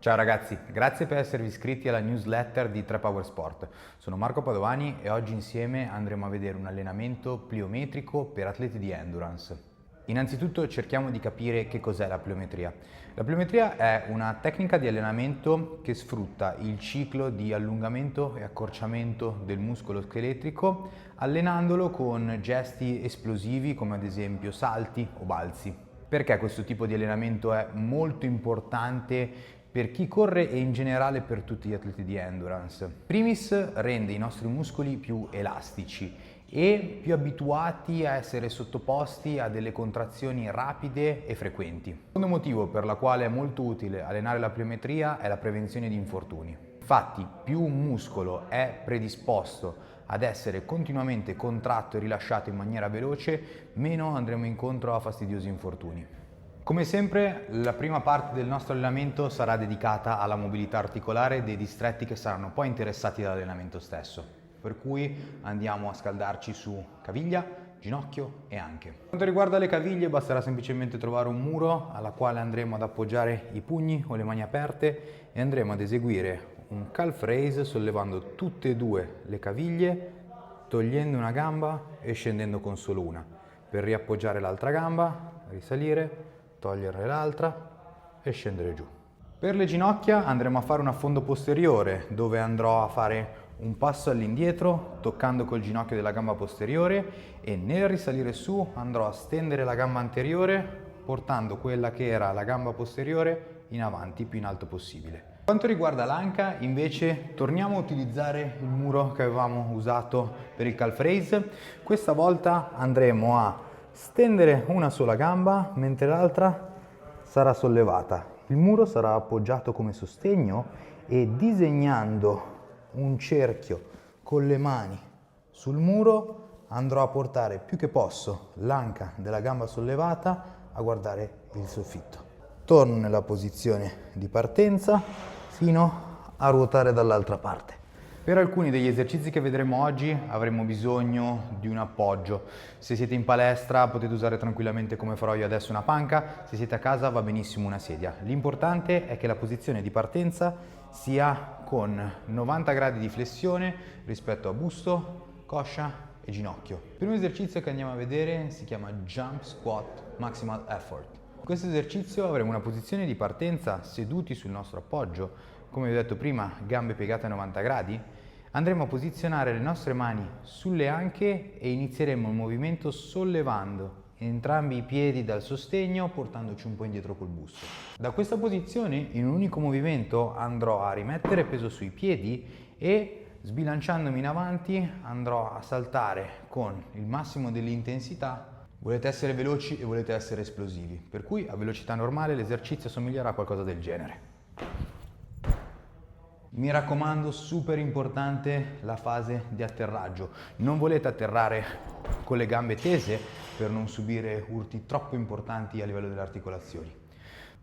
Ciao ragazzi, grazie per esservi iscritti alla newsletter di 3Power Sport. Sono Marco Padovani e oggi insieme andremo a vedere un allenamento pliometrico per atleti di endurance. Innanzitutto cerchiamo di capire che cos'è la pliometria. La pliometria è una tecnica di allenamento che sfrutta il ciclo di allungamento e accorciamento del muscolo scheletrico allenandolo con gesti esplosivi come ad esempio salti o balzi. Perché questo tipo di allenamento è molto importante per chi corre e in generale per tutti gli atleti di endurance? Primis rende i nostri muscoli più elastici e più abituati a essere sottoposti a delle contrazioni rapide e frequenti. Il secondo motivo per la quale è molto utile allenare la pliometria è la prevenzione di infortuni. Infatti, più un muscolo è predisposto ad essere continuamente contratto e rilasciato in maniera veloce, meno andremo incontro a fastidiosi infortuni. Come sempre, la prima parte del nostro allenamento sarà dedicata alla mobilità articolare dei distretti che saranno poi interessati dall'allenamento stesso, per cui andiamo a scaldarci su caviglia, ginocchio e anche. Per quanto riguarda le caviglie, basterà semplicemente trovare un muro alla quale andremo ad appoggiare i pugni o le mani aperte e andremo ad eseguire un calf raise sollevando tutte e due le caviglie, togliendo una gamba e scendendo con solo una, per riappoggiare l'altra gamba, risalire, togliere l'altra e scendere giù. Per le ginocchia andremo a fare un affondo posteriore dove andrò a fare un passo all'indietro toccando col ginocchio della gamba posteriore e nel risalire su andrò a stendere la gamba anteriore portando quella che era la gamba posteriore in avanti più in alto possibile. Per quanto riguarda l'anca invece torniamo a utilizzare il muro che avevamo usato per il calf raise. Questa volta andremo a stendere una sola gamba mentre l'altra sarà sollevata. Il muro sarà appoggiato come sostegno e disegnando un cerchio con le mani sul muro andrò a portare più che posso l'anca della gamba sollevata a guardare il soffitto. Torno nella posizione di partenza fino a ruotare dall'altra parte. Per alcuni degli esercizi che vedremo oggi avremo bisogno di un appoggio. Se siete in palestra potete usare tranquillamente come farò io adesso una panca, se siete a casa va benissimo una sedia. L'importante è che la posizione di partenza sia con 90 gradi di flessione rispetto a busto, coscia e ginocchio. Il primo esercizio che andiamo a vedere si chiama Jump Squat Maximal Effort. In questo esercizio avremo una posizione di partenza seduti sul nostro appoggio, come vi ho detto prima, gambe piegate a 90 gradi, andremo a posizionare le nostre mani sulle anche e inizieremo il movimento sollevando entrambi i piedi dal sostegno portandoci un po' indietro col busto. Da questa posizione in un unico movimento andrò a rimettere peso sui piedi e sbilanciandomi in avanti andrò a saltare con il massimo dell'intensità. Volete essere veloci e volete essere esplosivi, per cui a velocità normale l'esercizio somiglierà a qualcosa del genere. Mi raccomando, super importante la fase di atterraggio. Non volete atterrare con le gambe tese per non subire urti troppo importanti a livello delle articolazioni.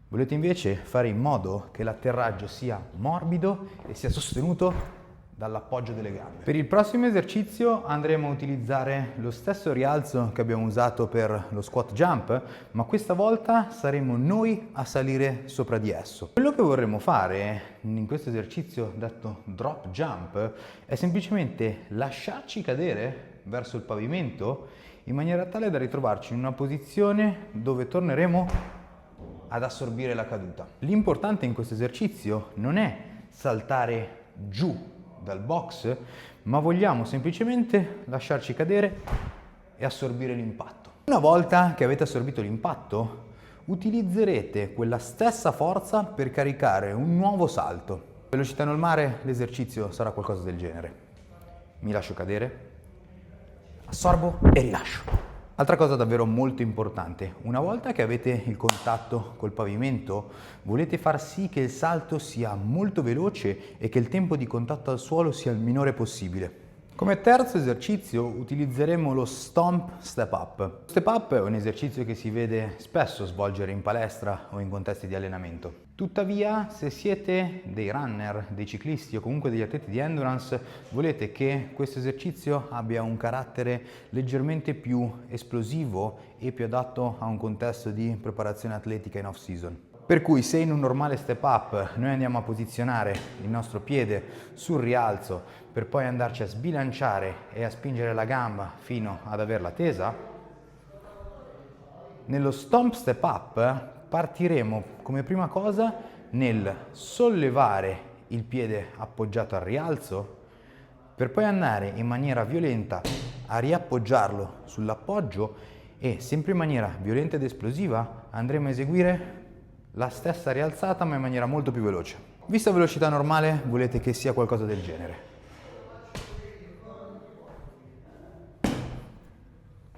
Volete invece fare in modo che l'atterraggio sia morbido e sia sostenuto dall'appoggio delle gambe. Per il prossimo esercizio andremo a utilizzare lo stesso rialzo che abbiamo usato per lo squat jump, ma questa volta saremo noi a salire sopra di esso. Quello che vorremmo fare in questo esercizio detto drop jump è semplicemente lasciarci cadere verso il pavimento in maniera tale da ritrovarci in una posizione dove torneremo ad assorbire la caduta. L'importante in questo esercizio non è saltare giù dal box, ma vogliamo semplicemente lasciarci cadere e assorbire l'impatto. Una volta che avete assorbito l'impatto, utilizzerete quella stessa forza per caricare un nuovo salto. Velocità normale, l'esercizio sarà qualcosa del genere. Mi lascio cadere, assorbo e rilascio. Altra cosa davvero molto importante, una volta che avete il contatto col pavimento, volete far sì che il salto sia molto veloce e che il tempo di contatto al suolo sia il minore possibile. Come terzo esercizio utilizzeremo lo Stomp Step Up. Lo Step Up è un esercizio che si vede spesso svolgere in palestra o in contesti di allenamento. Tuttavia, se siete dei runner, dei ciclisti o comunque degli atleti di endurance, volete che questo esercizio abbia un carattere leggermente più esplosivo e più adatto a un contesto di preparazione atletica in off-season. Per cui se in un normale step up noi andiamo a posizionare il nostro piede sul rialzo per poi andarci a sbilanciare e a spingere la gamba fino ad averla tesa, nello stomp step up partiremo come prima cosa nel sollevare il piede appoggiato al rialzo per poi andare in maniera violenta a riappoggiarlo sull'appoggio e sempre in maniera violenta ed esplosiva andremo a eseguire la stessa rialzata ma in maniera molto più veloce. Vista velocità normale volete che sia qualcosa del genere.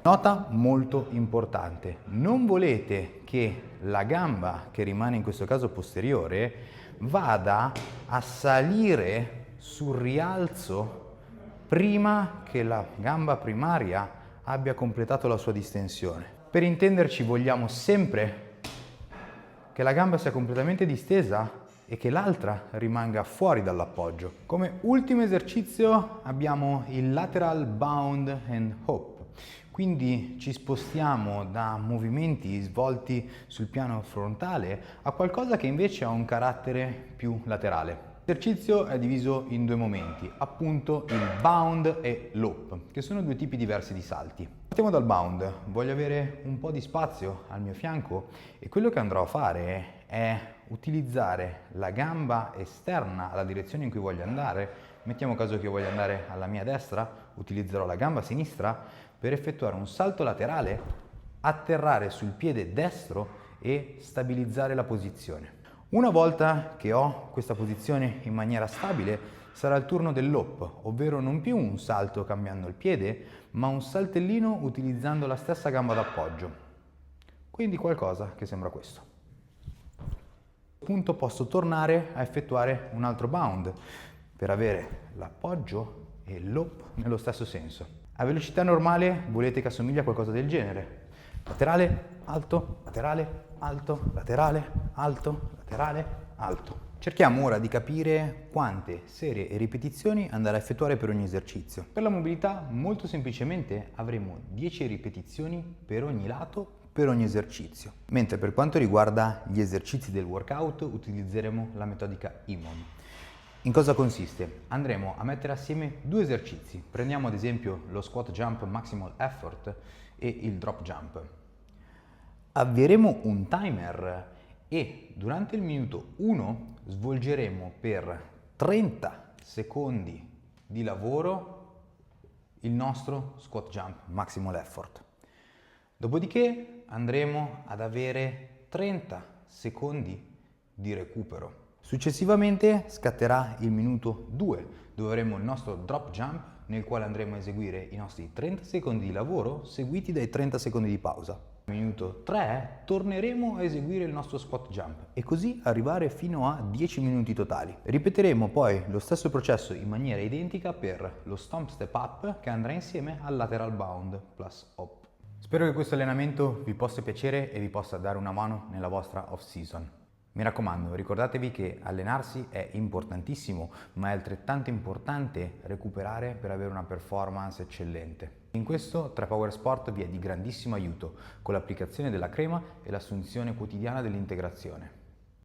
Nota molto importante, non volete che la gamba, che rimane in questo caso posteriore, vada a salire sul rialzo prima che la gamba primaria abbia completato la sua distensione. Per intenderci vogliamo sempre che la gamba sia completamente distesa e che l'altra rimanga fuori dall'appoggio. Come ultimo esercizio abbiamo il lateral bound and hop. Quindi ci spostiamo da movimenti svolti sul piano frontale a qualcosa che invece ha un carattere più laterale. L'esercizio è diviso in due momenti, appunto il bound e l'hop, che sono due tipi diversi di salti. Partiamo dal bound, voglio avere un po' di spazio al mio fianco e quello che andrò a fare è utilizzare la gamba esterna alla direzione in cui voglio andare. Mettiamo caso che io voglia andare alla mia destra, utilizzerò la gamba sinistra per effettuare un salto laterale, atterrare sul piede destro e stabilizzare la posizione. Una volta che ho questa posizione in maniera stabile, sarà il turno dell'hop, ovvero non più un salto cambiando il piede, ma un saltellino utilizzando la stessa gamba d'appoggio. Quindi qualcosa che sembra questo. A questo punto posso tornare a effettuare un altro bound per avere l'appoggio e l'hop nello stesso senso. A velocità normale volete che assomigli a qualcosa del genere. Laterale, alto, laterale, alto, laterale, alto, laterale, alto. Cerchiamo ora di capire quante serie e ripetizioni andare a effettuare per ogni esercizio. Per la mobilità, molto semplicemente, avremo 10 ripetizioni per ogni lato, per ogni esercizio. Mentre per quanto riguarda gli esercizi del workout, utilizzeremo la metodica IMOM. In cosa consiste? Andremo a mettere assieme due esercizi. Prendiamo ad esempio lo squat jump maximal effort e il drop jump. Avvieremo un timer e durante il minuto 1 svolgeremo per 30 secondi di lavoro il nostro squat jump maximal effort. Dopodiché andremo ad avere 30 secondi di recupero. Successivamente scatterà il minuto 2, dove avremo il nostro drop jump nel quale andremo a eseguire i nostri 30 secondi di lavoro seguiti dai 30 secondi di pausa. Minuto 3 torneremo a eseguire il nostro squat jump e così arrivare fino a 10 minuti totali. Ripeteremo poi lo stesso processo in maniera identica per lo stomp step up che andrà insieme al lateral bound plus hop. Spero che questo allenamento vi possa piacere e vi possa dare una mano nella vostra off season. Mi raccomando, ricordatevi che allenarsi è importantissimo, ma è altrettanto importante recuperare per avere una performance eccellente. In questo 3Power Sport vi è di grandissimo aiuto con l'applicazione della crema e l'assunzione quotidiana dell'integrazione.